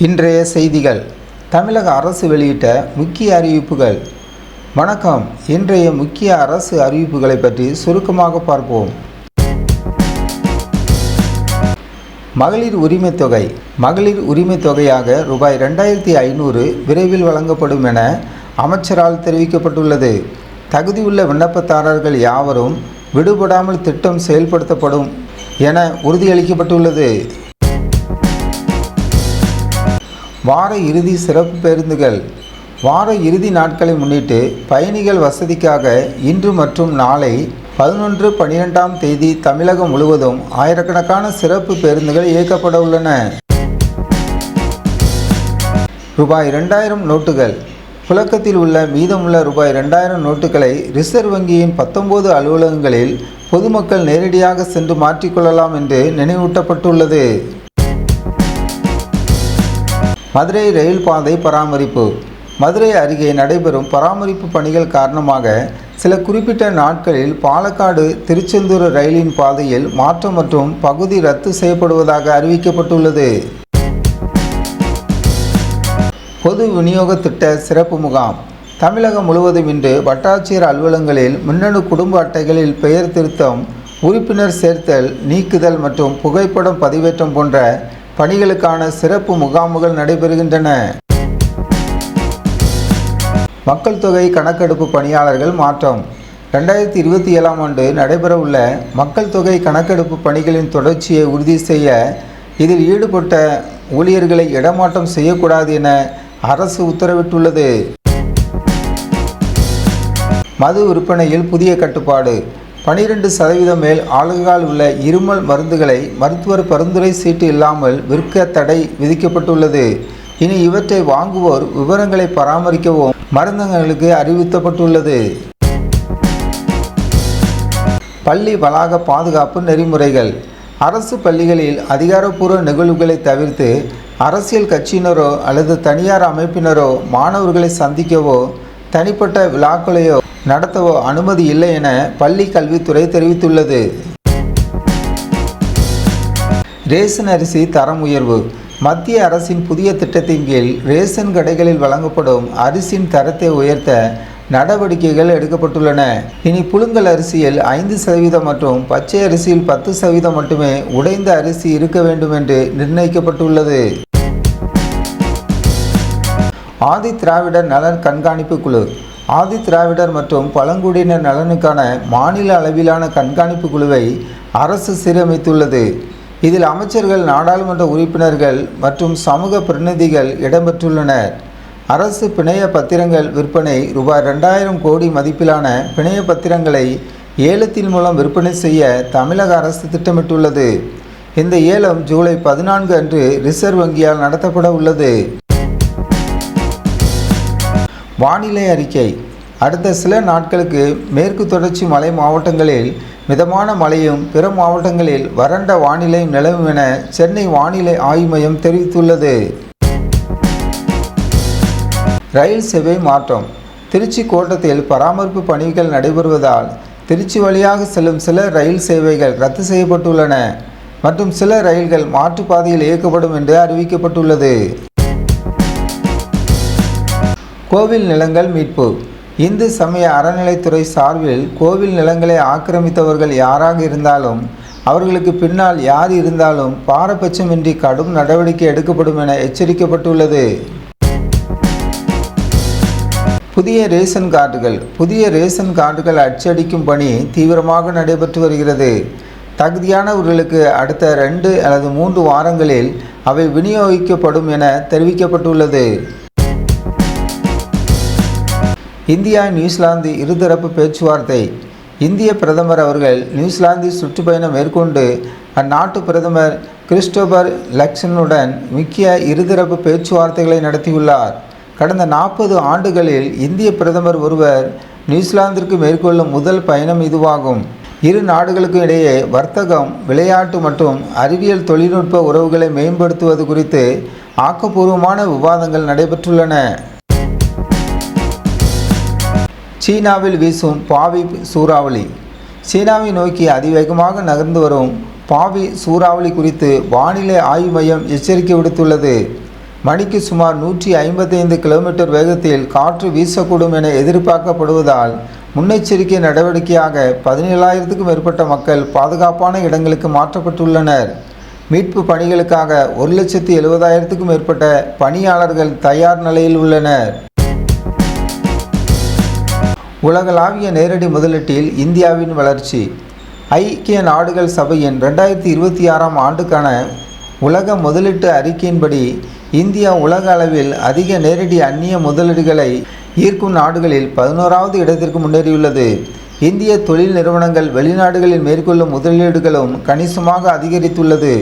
இன்றைய செய்திகள். தமிழக அரசு வெளியிட்ட முக்கிய அறிவிப்புகள். வணக்கம். இன்றைய முக்கிய அரசு அறிவிப்புகளை பற்றி சுருக்கமாக பார்ப்போம். மகளிர் உரிமை தொகை. மகளிர் உரிமை தொகையாக ரூபாய் 2500 விரைவில் வழங்கப்படும் என அமைச்சரால் தெரிவிக்கப்பட்டுள்ளது. தகுதியுள்ள விண்ணப்பதாரர்கள் யாவரும் விடுபடாமல் திட்டம் செயல்படுத்தப்படும் என உறுதியளிக்கப்பட்டுள்ளது. வார இறுதி சிறப்பு பேருந்துகள். வார இறுதி நாட்களை முன்னிட்டு பயணிகள் வசதிக்காக இன்று மற்றும் நாளை 11-12ஆம் தேதி தமிழகம் முழுவதும் ஆயிரக்கணக்கான சிறப்பு பேருந்துகள் இயக்கப்பட உள்ளன. ரூபாய் 2000 நோட்டுகள். புழக்கத்தில் உள்ள மீதமுள்ள ரூபாய் 2000 நோட்டுகளை ரிசர்வ் வங்கியின் 19 அலுவலகங்களில் பொதுமக்கள் நேரடியாக சென்று மாற்றிக்கொள்ளலாம் என்று நினைவூட்டப்பட்டுள்ளது. மதுரை ரயில் பாதை பராமரிப்பு. மதுரை அருகே நடைபெறும் பராமரிப்பு பணிகள் காரணமாக சில குறிப்பிட்ட நாட்களில் பாலக்காடு திருச்செந்தூர் ரயிலின் பாதையில் மாற்றம் மற்றும் பகுதி ரத்து செய்யப்படுவதாக அறிவிக்கப்பட்டுள்ளது. பொது விநியோக திட்ட சிறப்பு முகாம். தமிழகம் முழுவதும் இன்று வட்டாட்சியர் அலுவலகங்களில் மின்னணு குடும்ப அட்டைகளில் பெயர் திருத்தம், உறுப்பினர் சேர்த்தல், நீக்குதல் மற்றும் புகைப்படம் பதிவேற்றம் போன்ற பணிகளுக்கான சிறப்பு முகாம்கள் நடைபெறுகின்றன. மக்கள் தொகை கணக்கெடுப்பு பணியாளர்கள் மாற்றம். 2027ஆம் ஆண்டு நடைபெறவுள்ள மக்கள் தொகை கணக்கெடுப்பு பணிகளின் தொடர்ச்சியை உறுதி செய்ய இதில் ஈடுபட்ட ஊழியர்களை இடமாற்றம் செய்யக்கூடாது என அரசு உத்தரவிட்டுள்ளது. மது விற்பனையில் புதிய கட்டுப்பாடு. 12% மேல் ஆல்கஹால் உள்ள இருமல் மருந்துகளை மருத்துவர் பரிந்துரை சீட்டு இல்லாமல் விற்க தடை விதிக்கப்பட்டுள்ளது. இனி இவற்றை வாங்குவோர் விவரங்களை பராமரிக்கவும் மருந்தகங்களுக்கு அறிவிக்கப்பட்டுள்ளது. பள்ளி வளாக பாதுகாப்பு நெறிமுறைகள். அரசு பள்ளிகளில் அதிகாரப்பூர்வ நிகழ்வுகளை தவிர்த்து அரசியல் கட்சியினரோ அல்லது தனியார் அமைப்பினரோ மாணவர்களை சந்திக்கவோ தனிப்பட்ட விழாக்களையோ நடத்தவோ அனுமதி இல்லை என பள்ளி கல்வித்துறை தெரிவித்துள்ளது. ரேஷன் அரிசி தரம் உயர்வு. மத்திய அரசின் புதிய திட்டத்தின் கீழ் ரேஷன் கடைகளில் வழங்கப்படும் அரிசியின் தரத்தை உயர்த்த நடவடிக்கைகள் எடுக்கப்பட்டுள்ளன. இனி புழுங்கல் அரிசியில் 5% மற்றும் பச்சை அரிசியில் 10% மட்டுமே உடைந்த அரிசி இருக்க வேண்டும் என்று நிர்ணயிக்கப்பட்டுள்ளது. ஆதி திராவிடர் நலன் கண்காணிப்பு குழு. ஆதி திராவிடர் மற்றும் பழங்குடியினர் நலனுக்கான மாநில அளவிலான கண்காணிப்பு குழுவை அரசு சீரமைத்துள்ளது. இதில் அமைச்சர்கள், நாடாளுமன்ற உறுப்பினர்கள் மற்றும் சமூக பிரதிநிதிகள் இடம்பெற்றுள்ளனர். அரசு பிணைய பத்திரங்கள் விற்பனை. ரூபாய் 2000 கோடி மதிப்பிலான பிணைய பத்திரங்களை ஏலத்தின் மூலம் விற்பனை செய்ய தமிழக அரசு திட்டமிட்டுள்ளது. இந்த ஏலம் ஜூலை 14 அன்று ரிசர்வ் வங்கியால் நடத்தப்பட உள்ளது. வானிலை அறிக்கை. அடுத்த சில நாட்களுக்கு மேற்கு தொடர்ச்சி மலை மாவட்டங்களில் மிதமான மழையும் பிற மாவட்டங்களில் வறண்ட வானிலையும் நிலவும் என சென்னை வானிலை ஆய்வு மையம் தெரிவித்துள்ளது. ரயில் சேவை மாற்றம். திருச்சி கோட்டத்தில் பராமரிப்பு பணிகள் நடைபெறுவதால் திருச்சி வழியாக செல்லும் சில ரயில் சேவைகள் ரத்து செய்யப்பட்டுள்ளன மற்றும் சில ரயில்கள் மாற்றுப்பாதையில் இயக்கப்படும் என்று அறிவிக்கப்பட்டுள்ளது. கோவில் நிலங்கள் மீட்பு. இந்து சமய அறநிலைத்துறை சார்பில் கோவில் நிலங்களை ஆக்கிரமித்தவர்கள் யாராக இருந்தாலும் அவர்களுக்கு பின்னால் யார் இருந்தாலும் பாரபட்சமின்றி கடும் நடவடிக்கை எடுக்கப்படும் என எச்சரிக்கப்பட்டுள்ளது. புதிய ரேஷன் கார்டுகள். புதிய ரேஷன் கார்டுகள் அச்சடிக்கும் பணி தீவிரமாக நடைபெற்று வருகிறது. தகுதியானவர்களுக்கு அடுத்த 2 அல்லது 3 வாரங்களில் அவை விநியோகிக்கப்படும் என தெரிவிக்கப்பட்டுள்ளது. இந்தியா நியூசிலாந்து இருதரப்பு பேச்சுவார்த்தை. இந்திய பிரதமர் அவர்கள் நியூசிலாந்தில் சுற்றுப்பயணம் மேற்கொண்டு அந்நாட்டு பிரதமர் கிறிஸ்டோபர் லக்சனுடன் முக்கிய இருதரப்பு பேச்சுவார்த்தைகளை நடத்தியுள்ளார். கடந்த 40 ஆண்டுகளில் இந்திய பிரதமர் ஒருவர் நியூசிலாந்திற்கு மேற்கொள்ளும் முதல் பயணம் இதுவாகும். இரு நாடுகளுக்கும் இடையே வர்த்தகம், விளையாட்டு மற்றும் அறிவியல் தொழில்நுட்ப உறவுகளை மேம்படுத்துவது குறித்து ஆக்கப்பூர்வமான விவாதங்கள் நடைபெற்றுள்ளன. சீனாவில் வீசும் பாவி சூறாவளி. சீனாவை நோக்கி அதிவேகமாக நகர்ந்து வரும் பாவி சூறாவளி குறித்து வானிலை ஆய்வு மையம் எச்சரிக்கை விடுத்துள்ளது. மணிக்கு சுமார் 155 கிலோமீட்டர் வேகத்தில் காற்று வீசக்கூடும் என எதிர்பார்க்கப்படுவதால் முன்னெச்சரிக்கை நடவடிக்கையாக 17,000க்கும் மேற்பட்ட மக்கள் பாதுகாப்பான இடங்களுக்கு மாற்றப்பட்டுள்ளனர். மீட்பு பணிகளுக்காக 1,70,000க்கும் மேற்பட்ட பணியாளர்கள் தயார் நிலையில் உள்ளனர். உலகளாவிய நேரடி முதலீட்டில் இந்தியாவின் வளர்ச்சி. ஐக்கிய நாடுகள் சபையின் 2026ஆம் ஆண்டுக்கான உலக முதலீட்டு அறிக்கையின்படி இந்தியா உலக அளவில் அதிக நேரடி அந்நிய முதலீடுகளை ஈர்க்கும் நாடுகளில் 11வது இடத்திற்கு முன்னேறியுள்ளது. இந்திய தொழில் நிறுவனங்கள் வெளிநாடுகளில் மேற்கொள்ளும் முதலீடுகளும் கணிசமாக அதிகரித்துள்ளது.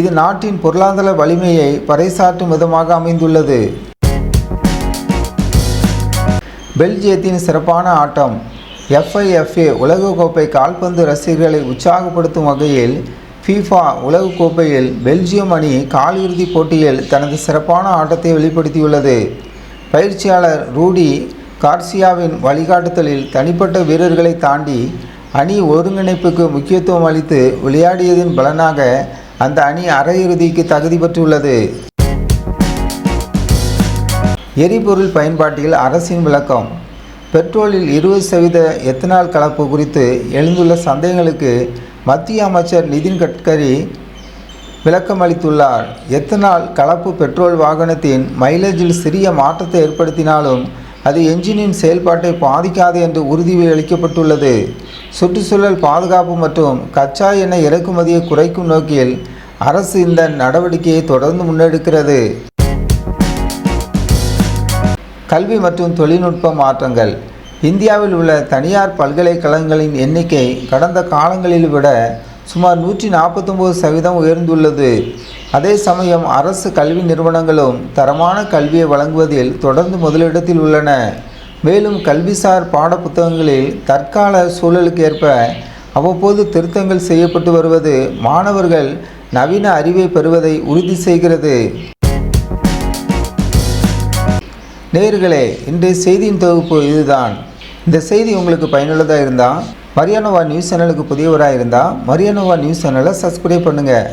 இது நாட்டின் பொருளாதார வலிமையை பறைசாற்றும் விதமாக அமைந்துள்ளது. பெல்ஜியத்தின் சிறப்பான ஆட்டம். FIFA உலகக்கோப்பை கால்பந்து ரசிகர்களை உற்சாகப்படுத்தும் வகையில் FIFA உலகக்கோப்பையில் பெல்ஜியம் அணி காலிறுதிப் போட்டியில் தனது சிறப்பான ஆட்டத்தை வெளிப்படுத்தியுள்ளது. பயிற்சியாளர் ரூடி கார்சியாவின் வழிகாட்டுதலில் தனிப்பட்ட வீரர்களை தாண்டி அணி ஒருங்கிணைப்புக்கு முக்கியத்துவம் அளித்து விளையாடியதன் பலனாக அந்த அணி அரையிறுதிக்கு தகுதி பெற்றுள்ளது. எரிபொருள் பயன்பாட்டில் அரசின் விளக்கம். பெட்ரோலில் 20% எத்தனால் கலப்பு குறித்து எழுந்துள்ள சந்தேகங்களுக்கு மத்திய அமைச்சர் நிதின் கட்கரி விளக்கம் அளித்துள்ளார். எத்தனால் கலப்பு பெட்ரோல் வாகனத்தின் மைலேஜில் சிறிய மாற்றத்தை ஏற்படுத்தினாலும் அது என்ஜினின் செயல்பாட்டை பாதிக்காது என்று உறுதி அளிக்கப்பட்டுள்ளது. சுற்றுச்சூழல் பாதுகாப்பு மற்றும் கச்சா எண்ணெய் இறக்குமதியை குறைக்கும் நோக்கில் அரசு இந்த நடவடிக்கையை தொடர்ந்து முன்னெடுக்கிறது. கல்வி மற்றும் தொழில்நுட்ப மாற்றங்கள். இந்தியாவில் உள்ள தனியார் பல்கலைக்கழகங்களின் எண்ணிக்கை கடந்த காலங்களில் விட சுமார் 149% உயர்ந்துள்ளது. அதே சமயம் அரசு கல்வி நிறுவனங்களும் தரமான கல்வியை வழங்குவதில் தொடர்ந்து முதலிடத்தில் உள்ளன. மேலும் கல்விசார் பாடப்புத்தகங்களில் தற்கால சூழலுக்கு ஏற்ப அவ்வப்போது திருத்தங்கள் செய்யப்பட்டு வருவது மாணவர்கள் நவீன அறிவை பெறுவதை உறுதி செய்கிறது. நேயர்களே, இன்றைய செய்தியின் தொகுப்பு இதுதான். இந்த செய்தி உங்களுக்கு பயனுள்ளதாக இருந்தால் மரியானோவா நியூஸ் சேனலுக்கு புதியவராக இருந்தால் மரியானோவா நியூஸ் சேனலை சப்ஸ்கிரைப் பண்ணுங்கள்.